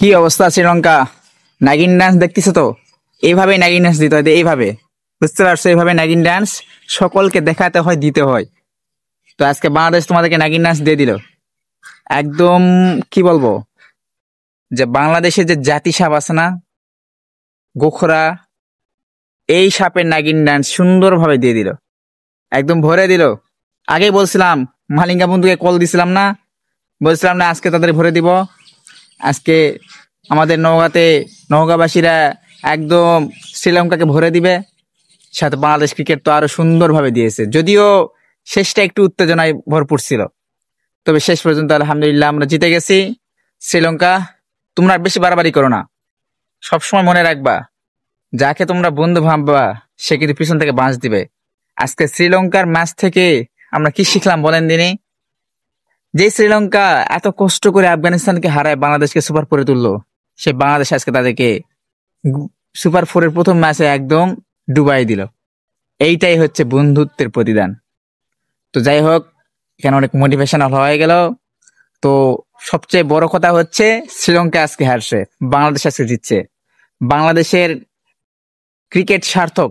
কি অবস্থা শ্রীলঙ্কা? নাগিন ডান্স দেখতেছো তো? এইভাবে নাগিন ডান্স দিতে হয়, এইভাবে। বুঝতে পারছো? এইভাবে নাগিন ডান্স সকলকে দেখাতে হয়, দিতে হয়। তো আজকে বাংলাদেশ তোমাদেরকে নাগিন ডান্স দিয়ে দিল। একদম কি বলবো, যে বাংলাদেশের যে জাতি সাপ আছে না, গোখরা, এই সাপের নাগিন ডান্স সুন্দরভাবে দিয়ে দিল, একদম ভরে দিল। আগেই বলছিলাম, মালিঙ্গা বন্ধুকে কল দিছিলাম না, বলছিলাম না আজকে তাদের ভরে দিব। আজকে আমাদের নওগাঁতে নওগাঁবাসীরা একদম শ্রীলঙ্কাকে ভরে দিবে। সাথে বাংলাদেশ ক্রিকেট তো আরো সুন্দরভাবে দিয়েছে, যদিও শেষটা একটু উত্তেজনায় ভরপুর ছিল, তবে শেষ পর্যন্ত আলহামদুলিল্লাহ আমরা জিতে গেছি। শ্রীলঙ্কা, তোমরা আর বেশি বাড়াবাড়ি করো না। সবসময় মনে রাখবা, যাকে তোমরা বন্ধু ভাববা সে কিন্তু পিছন থেকে বাঁশ দিবে। আজকে শ্রীলঙ্কার ম্যাচ থেকে আমরা কি শিখলাম বলেন দিনি? যে শ্রীলঙ্কা এত কষ্ট করে আফগানিস্তানকে হারায় বাংলাদেশকে সুপার ফোরে তুললো, সে বাংলাদেশ আজকে তাদেরকে সুপার ফোরের প্রথম ম্যাচে একদম ডুবাই দিল। এইটাই হচ্ছে বন্ধুত্বের প্রতিদান। তো যাই হোক, এখানে অনেক মোটিভেশনাল হয়ে গেল। তো সবচেয়ে বড় কথা হচ্ছে, শ্রীলঙ্কা আজকে হারছে, বাংলাদেশ আজকে জিতছে। বাংলাদেশের ক্রিকেট সার্থক।